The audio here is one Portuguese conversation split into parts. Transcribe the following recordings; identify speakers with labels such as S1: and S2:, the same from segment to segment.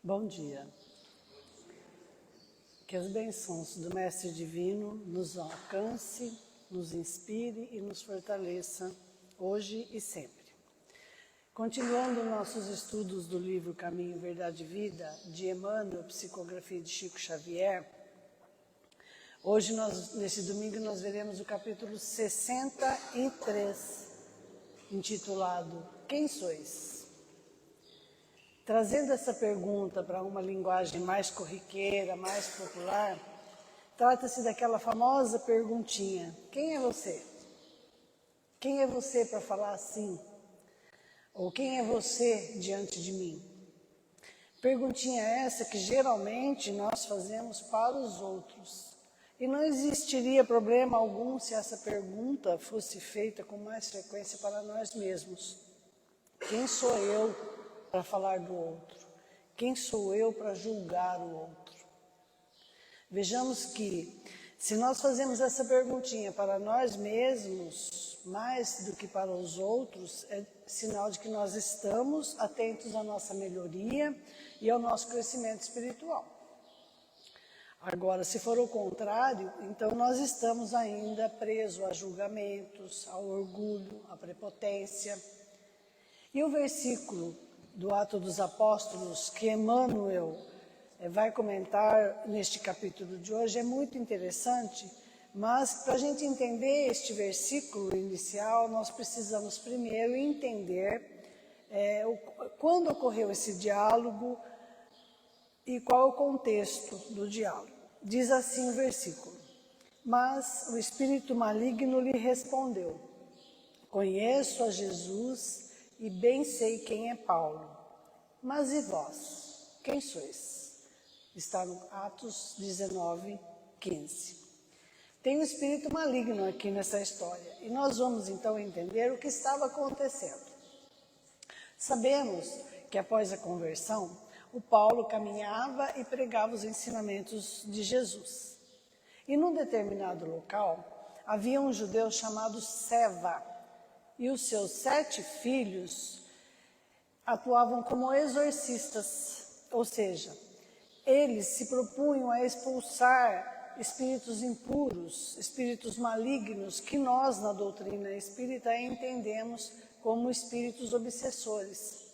S1: Bom dia. Que as bênçãos do Mestre Divino nos alcance, nos inspire e nos fortaleça hoje e sempre. Continuando nossos estudos do livro Caminho, Verdade e Vida, de Emmanuel, psicografia de Chico Xavier, hoje, nesse domingo, nós veremos o capítulo 63, intitulado Quem Sois? Trazendo essa pergunta para uma linguagem mais corriqueira, mais popular, trata-se daquela famosa perguntinha: quem é você? Quem é você para falar assim? Ou quem é você diante de mim? Perguntinha essa que geralmente nós fazemos para os outros. E não existiria problema algum se essa pergunta fosse feita com mais frequência para nós mesmos. Quem sou eu para falar do outro? Quem sou eu para julgar o outro? Vejamos que, se nós fazemos essa perguntinha para nós mesmos, mais do que para os outros, é sinal de que nós estamos atentos à nossa melhoria e ao nosso crescimento espiritual. Agora, se for o contrário, então nós estamos ainda presos a julgamentos, ao orgulho, à prepotência. E o versículo do Atos dos Apóstolos, que Emmanuel vai comentar neste capítulo de hoje, é muito interessante, mas para a gente entender este versículo inicial, nós precisamos primeiro entender quando ocorreu esse diálogo e qual é o contexto do diálogo. Diz assim o versículo: mas o espírito maligno lhe respondeu: conheço a Jesus e bem sei quem é Paulo, mas e vós, quem sois? Está no Atos 19, 15. Tem um espírito maligno aqui nessa história e nós vamos então entender o que estava acontecendo. Sabemos que após a conversão, o Paulo caminhava e pregava os ensinamentos de Jesus. E num determinado local, havia um judeu chamado Seva, e os seus 7 filhos atuavam como exorcistas, ou seja, eles se propunham a expulsar espíritos impuros, espíritos malignos, que nós, na doutrina espírita, entendemos como espíritos obsessores,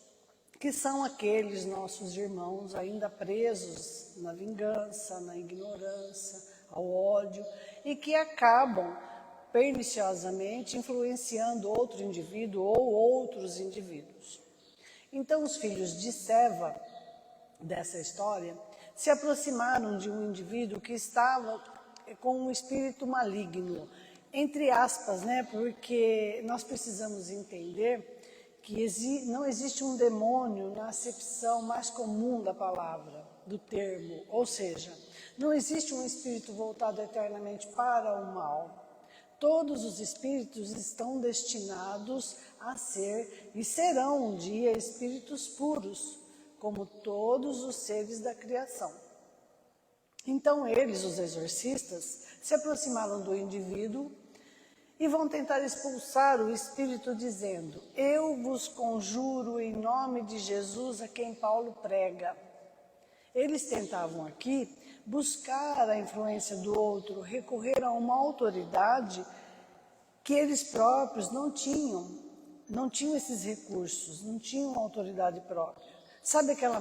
S1: que são aqueles nossos irmãos ainda presos na vingança, na ignorância, ao ódio, e que acabam perniciosamente influenciando outro indivíduo ou outros indivíduos. Então, os filhos de Seva, dessa história, se aproximaram de um indivíduo que estava com um espírito maligno, entre aspas, porque nós precisamos entender que não existe um demônio na acepção mais comum da palavra, do termo, ou seja, não existe um espírito voltado eternamente para o mal. Todos os espíritos estão destinados a ser e serão um dia espíritos puros, como todos os seres da criação. Então eles, os exorcistas, se aproximaram do indivíduo e vão tentar expulsar o espírito dizendo: eu vos conjuro em nome de Jesus a quem Paulo prega. Eles tentavam aqui buscar a influência do outro, recorrer a uma autoridade que eles próprios não tinham esses recursos, não tinham autoridade própria. Sabe aquela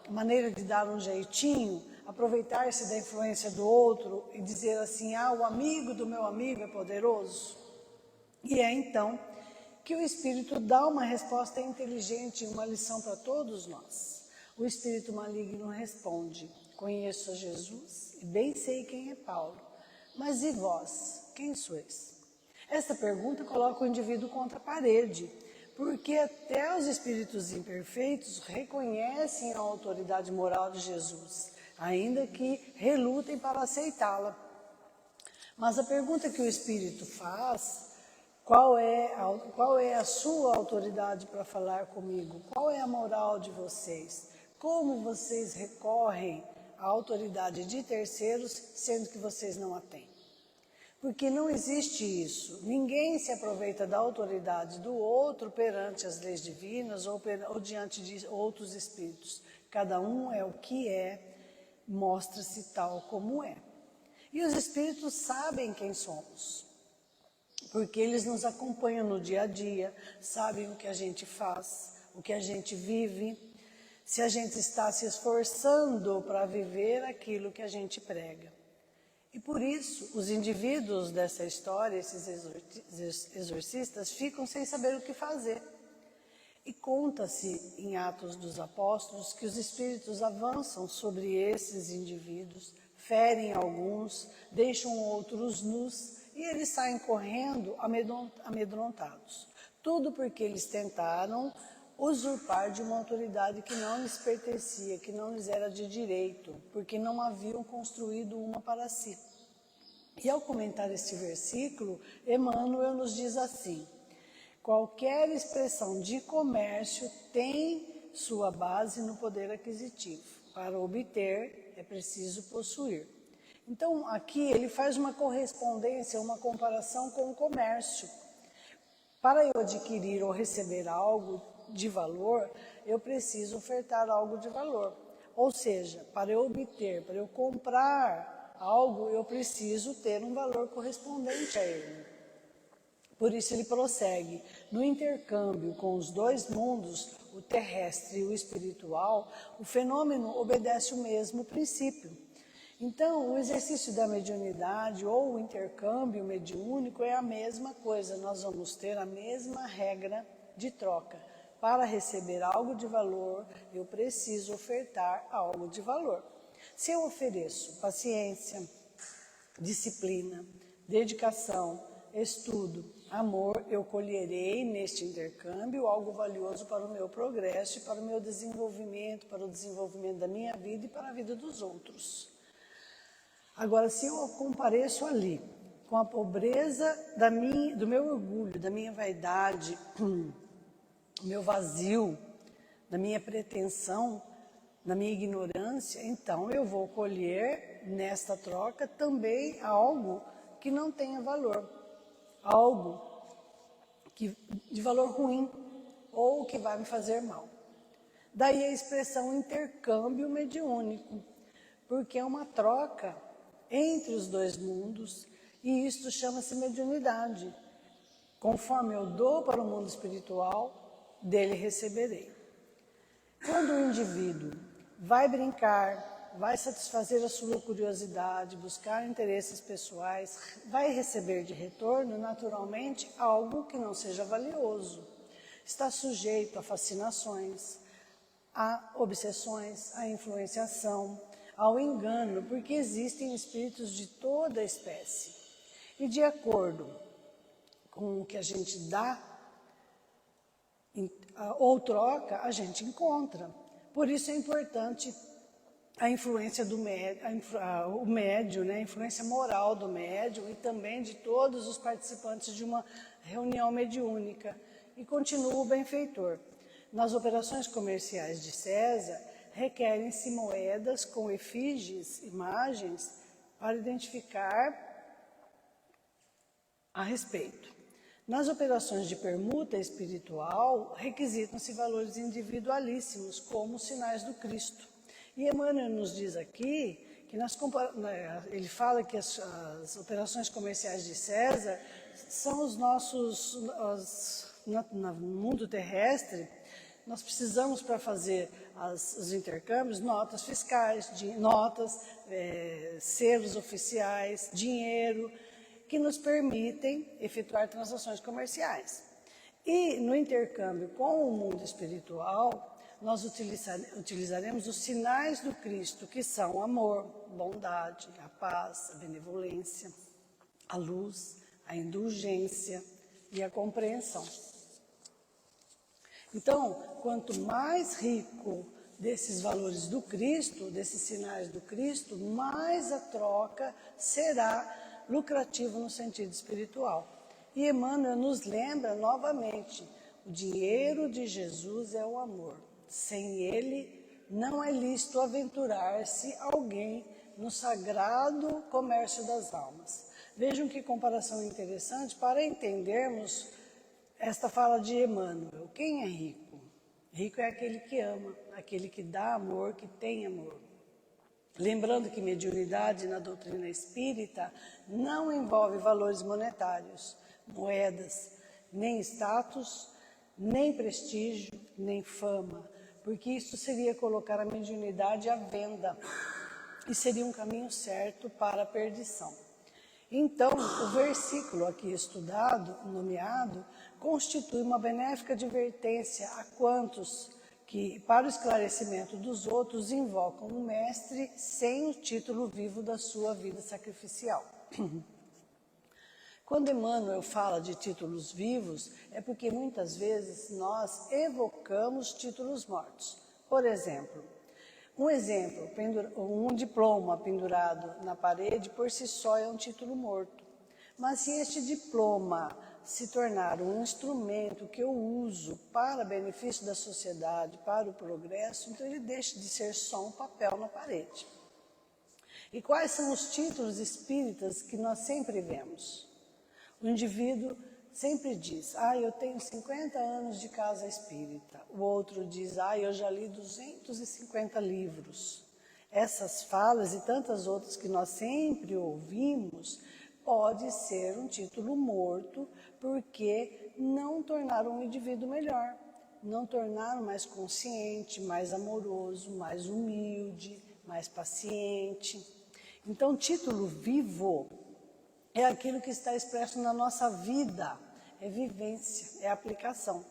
S1: maneira de dar um jeitinho, aproveitar-se da influência do outro e dizer assim: o amigo do meu amigo é poderoso? E é então que o Espírito dá uma resposta inteligente, uma lição para todos nós. O Espírito maligno responde: conheço a Jesus e bem sei quem é Paulo, mas e vós, quem sois? Esta pergunta coloca o indivíduo contra a parede, porque até os espíritos imperfeitos reconhecem a autoridade moral de Jesus, ainda que relutem para aceitá-la. Mas a pergunta que o Espírito faz: qual é a sua autoridade para falar comigo? Qual é a moral de vocês? Como vocês recorrem à autoridade de terceiros, sendo que vocês não a têm? Porque não existe isso. Ninguém se aproveita da autoridade do outro perante as leis divinas ou diante de outros espíritos. Cada um é o que é, mostra-se tal como é. E os espíritos sabem quem somos, porque eles nos acompanham no dia a dia, sabem o que a gente faz, o que a gente vive, se a gente está se esforçando para viver aquilo que a gente prega. E por isso, os indivíduos dessa história, esses exorcistas, ficam sem saber o que fazer. E conta-se em Atos dos Apóstolos que os espíritos avançam sobre esses indivíduos, ferem alguns, deixam outros nus e eles saem correndo amedrontados. Tudo porque eles tentaram usurpar de uma autoridade que não lhes pertencia, que não lhes era de direito, porque não haviam construído uma para si. E ao comentar este versículo, Emmanuel nos diz assim: qualquer expressão de comércio tem sua base no poder aquisitivo. Para obter, é preciso possuir. Então, aqui ele faz uma correspondência, uma comparação com o comércio. Para eu adquirir ou receber algo de valor, eu preciso ofertar algo de valor. Ou seja, para eu obter, para eu comprar algo, eu preciso ter um valor correspondente a ele. Por isso ele prossegue: no intercâmbio com os dois mundos, o terrestre e o espiritual, o fenômeno obedece o mesmo princípio. Então, o exercício da mediunidade ou o intercâmbio mediúnico é a mesma coisa, nós vamos ter a mesma regra de troca. Para receber algo de valor, eu preciso ofertar algo de valor. Se eu ofereço paciência, disciplina, dedicação, estudo, amor, eu colherei neste intercâmbio algo valioso para o meu progresso e para o meu desenvolvimento, para o desenvolvimento da minha vida e para a vida dos outros. Agora, se eu compareço ali com a pobreza do meu orgulho, da minha vaidade, do meu vazio, da minha pretensão, da minha ignorância, então eu vou colher nesta troca também algo que não tenha valor, algo de valor ruim ou que vai me fazer mal. Daí a expressão intercâmbio mediúnico, porque é uma troca entre os dois mundos e isto chama-se mediunidade. Conforme eu dou para o mundo espiritual, dele receberei. Quando o indivíduo vai brincar, vai satisfazer a sua curiosidade, buscar interesses pessoais, vai receber de retorno, naturalmente, algo que não seja valioso. Está sujeito a fascinações, a obsessões, a influenciação, ao engano, porque existem espíritos de toda espécie. E de acordo com o que a gente dá ou troca, a gente encontra. Por isso é importante a influência do médium, né? A influência moral do médium e também de todos os participantes de uma reunião mediúnica. E continua o benfeitor. Nas operações comerciais de César, requerem-se moedas com efígies, imagens, para identificar a respeito. Nas operações de permuta espiritual, requisitam-se valores individualíssimos, como os sinais do Cristo. E Emmanuel nos diz aqui, que ele fala que as operações comerciais de César são os nossos, no mundo terrestre, nós precisamos para fazer os intercâmbios, notas fiscais, selos oficiais, dinheiro, que nos permitem efetuar transações comerciais. E no intercâmbio com o mundo espiritual, nós utilizaremos os sinais do Cristo, que são o amor, bondade, a paz, a benevolência, a luz, a indulgência e a compreensão. Então, quanto mais rico desses valores do Cristo, desses sinais do Cristo, mais a troca será lucrativa no sentido espiritual. E Emmanuel nos lembra novamente, o dinheiro de Jesus é o amor. Sem ele, não é lícito aventurar-se alguém no sagrado comércio das almas. Vejam que comparação interessante para entendermos esta fala de Emmanuel. Quem é rico? Rico é aquele que ama, aquele que dá amor, que tem amor. Lembrando que mediunidade na doutrina espírita não envolve valores monetários, moedas, nem status, nem prestígio, nem fama, porque isso seria colocar a mediunidade à venda e seria um caminho certo para a perdição. Então, o versículo aqui estudado, nomeado, constitui uma benéfica advertência a quantos que, para o esclarecimento dos outros, invocam um mestre sem o título vivo da sua vida sacrificial. Quando Emmanuel fala de títulos vivos, é porque muitas vezes nós evocamos títulos mortos. Por exemplo, um diploma pendurado na parede por si só é um título morto. Mas se este diploma se tornar um instrumento que eu uso para benefício da sociedade, para o progresso, então ele deixa de ser só um papel na parede. E quais são os títulos espíritas que nós sempre vemos? O indivíduo sempre diz, eu tenho 50 anos de casa espírita. O outro diz, eu já li 250 livros. Essas falas e tantas outras que nós sempre ouvimos, pode ser um título morto, porque não tornaram o indivíduo melhor, não tornaram mais consciente, mais amoroso, mais humilde, mais paciente. Então, título vivo é aquilo que está expresso na nossa vida, é vivência, é aplicação.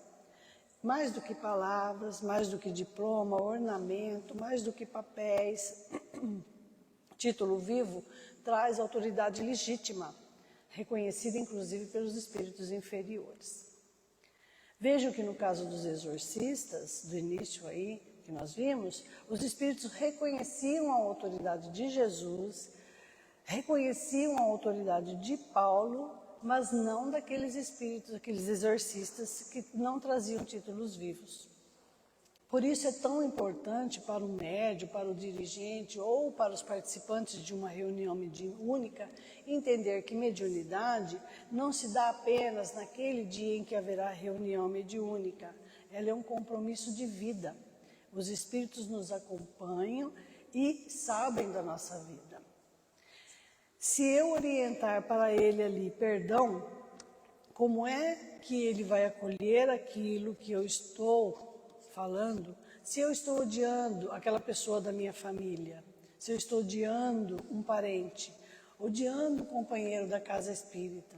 S1: Mais do que palavras, mais do que diploma, ornamento, mais do que papéis. Título vivo traz autoridade legítima, reconhecida inclusive pelos espíritos inferiores. Vejam que no caso dos exorcistas, do início aí que nós vimos, os espíritos reconheciam a autoridade de Jesus, reconheciam a autoridade de Paulo, mas não daqueles espíritos, aqueles exorcistas que não traziam títulos vivos. Por isso é tão importante para o médium, para o dirigente ou para os participantes de uma reunião mediúnica entender que mediunidade não se dá apenas naquele dia em que haverá reunião mediúnica. Ela é um compromisso de vida. Os espíritos nos acompanham e sabem da nossa vida. Se eu orientar para ele ali perdão, como é que ele vai acolher aquilo que eu estou falando? Se eu estou odiando aquela pessoa da minha família, se eu estou odiando um parente, odiando um companheiro da casa espírita,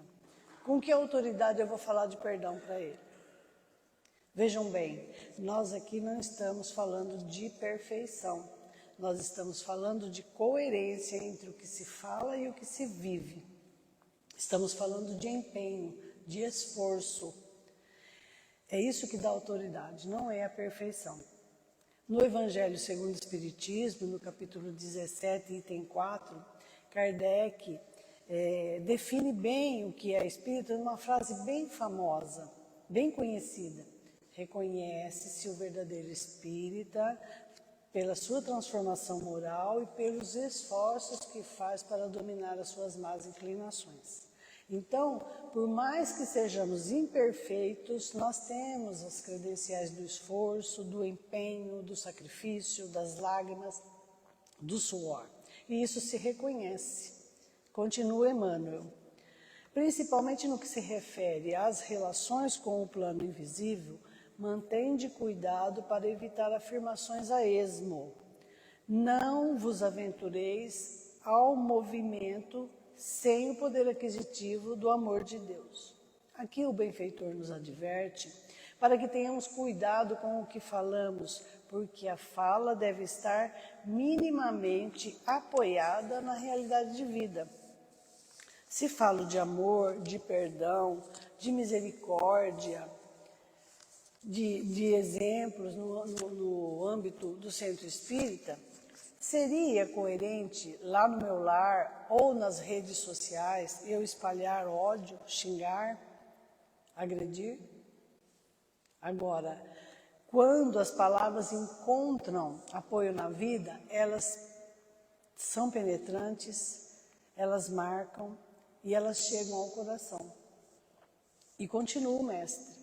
S1: com que autoridade eu vou falar de perdão para ele? Vejam bem, nós aqui não estamos falando de perfeição, nós estamos falando de coerência entre o que se fala e o que se vive. Estamos falando de empenho, de esforço. É isso que dá autoridade, não é a perfeição. No Evangelho segundo o Espiritismo, no capítulo 17, item 4, Kardec define bem o que é espírito numa frase bem famosa, bem conhecida. Reconhece-se o verdadeiro espírita pela sua transformação moral e pelos esforços que faz para dominar as suas más inclinações. Então, por mais que sejamos imperfeitos, nós temos as credenciais do esforço, do empenho, do sacrifício, das lágrimas, do suor. E isso se reconhece. Continua Emmanuel. Principalmente no que se refere às relações com o plano invisível, mantende cuidado para evitar afirmações a esmo. Não vos aventureis ao movimento sem o poder aquisitivo do amor de Deus. Aqui o benfeitor nos adverte para que tenhamos cuidado com o que falamos, porque a fala deve estar minimamente apoiada na realidade de vida. Se falo de amor, de perdão, de misericórdia, de exemplos no âmbito do centro espírita, seria coerente lá no meu lar ou nas redes sociais eu espalhar ódio, xingar, agredir? Agora, quando as palavras encontram apoio na vida, elas são penetrantes, elas marcam e elas chegam ao coração. E continua o mestre.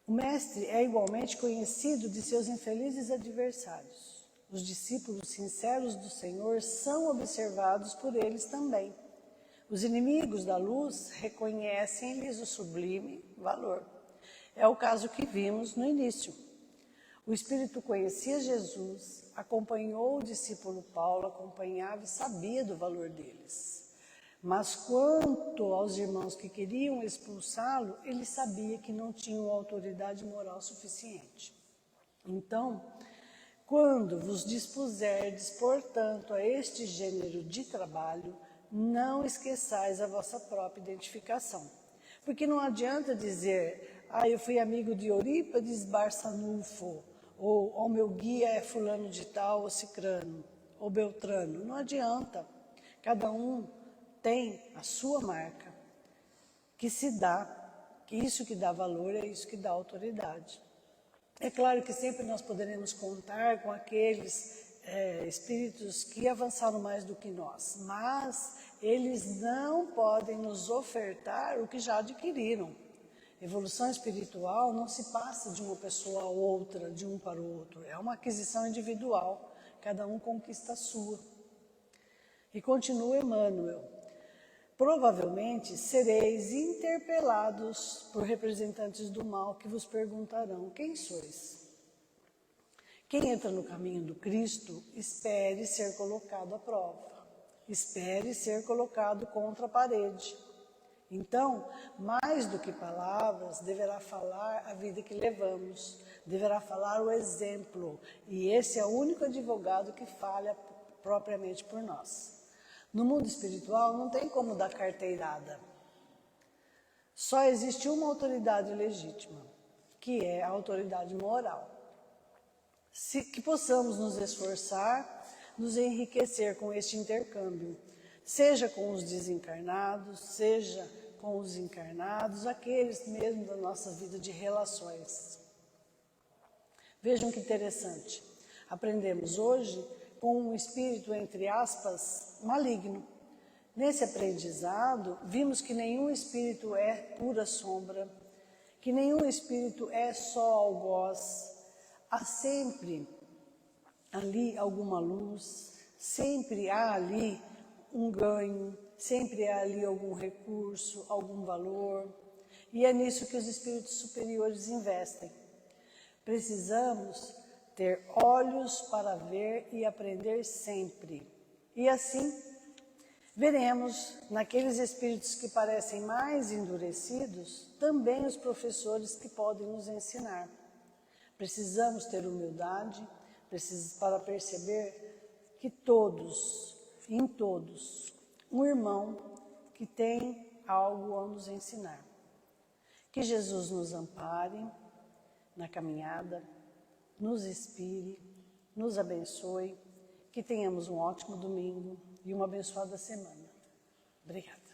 S1: O mestre é igualmente conhecido de seus infelizes adversários. Os discípulos sinceros do Senhor são observados por eles também. Os inimigos da luz reconhecem-lhes o sublime valor. É o caso que vimos no início. O Espírito conhecia Jesus, acompanhou o discípulo Paulo, acompanhava e sabia do valor deles. Mas quanto aos irmãos que queriam expulsá-lo, ele sabia que não tinham autoridade moral suficiente. Então, quando vos dispuserdes, portanto, a este gênero de trabalho, não esqueçais a vossa própria identificação. Porque não adianta dizer, eu fui amigo de Eurípides Barçanufo, ou o meu guia é fulano de tal, ou cicrano, ou beltrano. Não adianta. Cada um tem a sua marca, que se dá, que isso que dá valor é isso que dá autoridade. É claro que sempre nós poderemos contar com aqueles espíritos que avançaram mais do que nós, mas eles não podem nos ofertar o que já adquiriram. Evolução espiritual não se passa de uma pessoa a outra, de um para o outro. É uma aquisição individual, cada um conquista a sua. E continua Emmanuel. Provavelmente sereis interpelados por representantes do mal que vos perguntarão: quem sois? Quem entra no caminho do Cristo, espere ser colocado à prova. Espere ser colocado contra a parede. Então, mais do que palavras, deverá falar a vida que levamos, deverá falar o exemplo. E esse é o único advogado que falha propriamente por nós. No mundo espiritual não tem como dar carteirada. Só existe uma autoridade legítima, que é a autoridade moral. Que possamos nos esforçar, nos enriquecer com este intercâmbio, seja com os desencarnados, seja com os encarnados, aqueles mesmo da nossa vida de relações. Vejam que interessante. Aprendemos hoje com um espírito, entre aspas, maligno. Nesse aprendizado, vimos que nenhum espírito é pura sombra, que nenhum espírito é só algoz. Há sempre ali alguma luz, sempre há ali um ganho, sempre há ali algum recurso, algum valor. E é nisso que os espíritos superiores investem. Precisamos ter olhos para ver e aprender sempre. E assim, veremos naqueles espíritos que parecem mais endurecidos, também os professores que podem nos ensinar. Precisamos ter humildade para perceber que todos, em todos, um irmão que tem algo a nos ensinar. Que Jesus nos ampare na caminhada, nos inspire, nos abençoe, que tenhamos um ótimo domingo e uma abençoada semana. Obrigada.